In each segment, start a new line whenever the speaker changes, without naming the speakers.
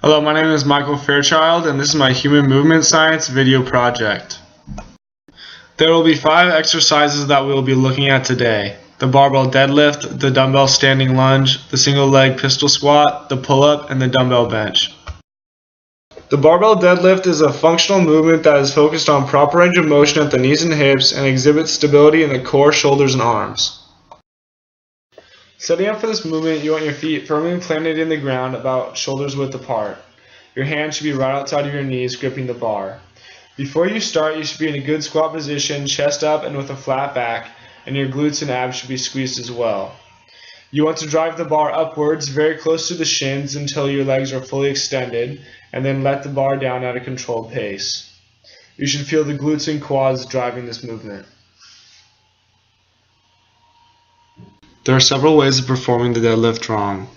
Hello, my name is Michael Fairchild, and this is my Human Movement Science Video Project. There will be 5 exercises that we will be looking at today: the barbell deadlift, the dumbbell standing lunge, the single leg pistol squat, the pull-up, and the dumbbell bench. The barbell deadlift is a functional movement that is focused on proper range of motion at the knees and hips and exhibits stability in the core, shoulders, and arms. Setting up for this movement, you want your feet firmly planted in the ground about shoulders width apart. Your hands should be right outside of your knees, gripping the bar. Before you start, you should be in a good squat position, chest up and with a flat back, and your glutes and abs should be squeezed as well. You want to drive the bar upwards, very close to the shins until your legs are fully extended, and then let the bar down at a controlled pace. You should feel the glutes and quads driving this movement. There are several ways of performing the deadlift wrong.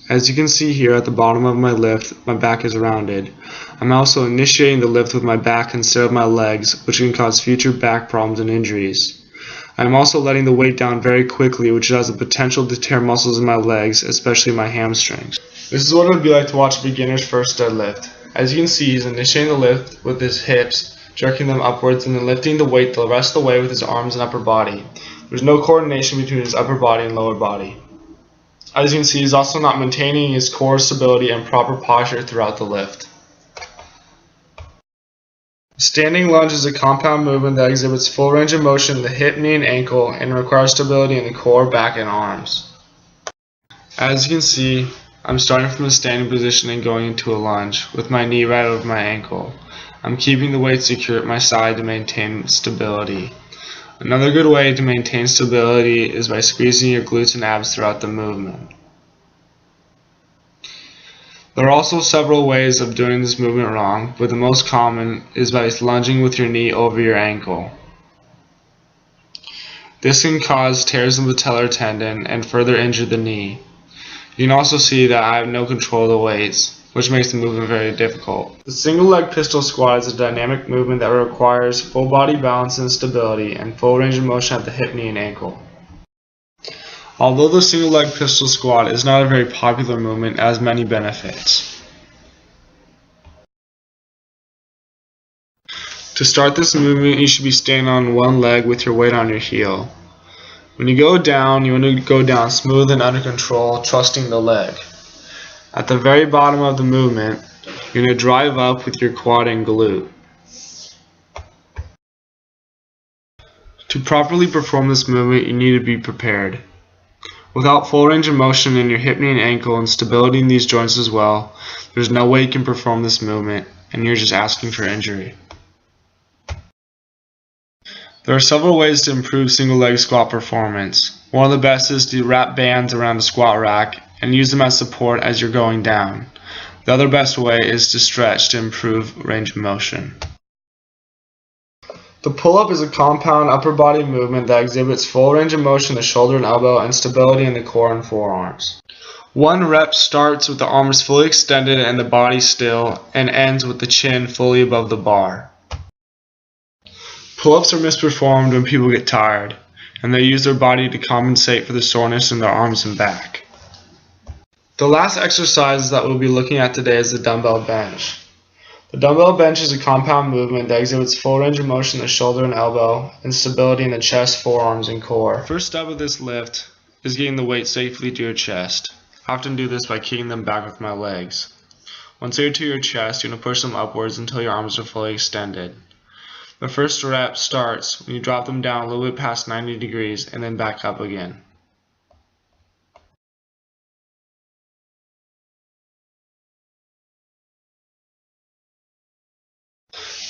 As you can see here at the bottom of my lift, my back is rounded. I'm also initiating the lift with my back instead of my legs, which can cause future back problems and injuries. I'm also letting the weight down very quickly, which has the potential to tear muscles in my legs, especially my hamstrings. This is what it would be like to watch a beginner's first deadlift. As you can see, he's initiating the lift with his hips, jerking them upwards, and then lifting the weight the rest of the way with his arms and upper body. There's no coordination between his upper body and lower body. As you can see, he's also not maintaining his core stability and proper posture throughout the lift. Standing lunge is a compound movement that exhibits full range of motion in the hip, knee, and ankle and requires stability in the core, back, and arms. As you can see, I'm starting from a standing position and going into a lunge with my knee right over my ankle. I'm keeping the weight secure at my side to maintain stability. Another good way to maintain stability is by squeezing your glutes and abs throughout the movement. There are also several ways of doing this movement wrong, but the most common is by lunging with your knee over your ankle. This can cause tears in the patellar tendon and further injure the knee. You can also see that I have no control of the weights, which makes the movement very difficult. The single leg pistol squat is a dynamic movement that requires full body balance and stability and full range of motion at the hip, knee, and ankle. Although the single leg pistol squat is not a very popular movement, it has many benefits. To start this movement, you should be standing on one leg with your weight on your heel. When you go down, you want to go down smooth and under control, trusting the leg. At the very bottom of the movement, you're going to drive up with your quad and glute. To properly perform this movement, you need to be prepared. Without full range of motion in your hip, knee, and ankle and stability in these joints as well, there's no way you can perform this movement, and you're just asking for injury. There are several ways to improve single leg squat performance. One of the best is to wrap bands around the squat rack and use them as support as you're going down. The other best way is to stretch to improve range of motion. The pull-up is a compound upper body movement that exhibits full range of motion in the shoulder and elbow and stability in the core and forearms. One rep starts with the arms fully extended and the body still, and ends with the chin fully above the bar. Pull-ups are misperformed when people get tired, and they use their body to compensate for the soreness in their arms and back. The last exercise that we'll be looking at today is the dumbbell bench. The dumbbell bench is a compound movement that exhibits full range of motion in the shoulder and elbow and stability in the chest, forearms, and core. The first step of this lift is getting the weight safely to your chest. I often do this by kicking them back with my legs. Once they're to your chest, you're going to push them upwards until your arms are fully extended. The first rep starts when you drop them down a little bit past 90 degrees and then back up again.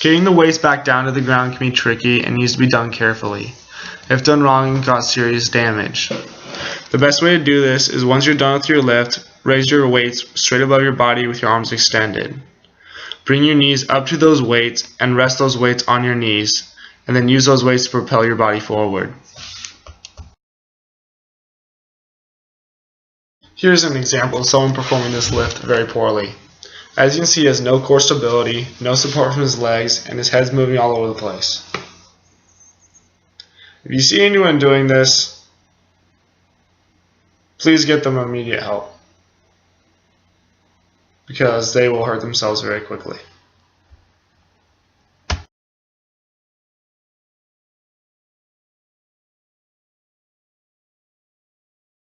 Getting the weights back down to the ground can be tricky and needs to be done carefully. If done wrong, it can cause serious damage. The best way to do this is once you're done with your lift, raise your weights straight above your body with your arms extended. Bring your knees up to those weights and rest those weights on your knees, and then use those weights to propel your body forward. Here's an example of someone performing this lift very poorly. As you can see, he has no core stability, no support from his legs, and his head's moving all over the place. If you see anyone doing this, please get them immediate help. because they will hurt themselves very quickly.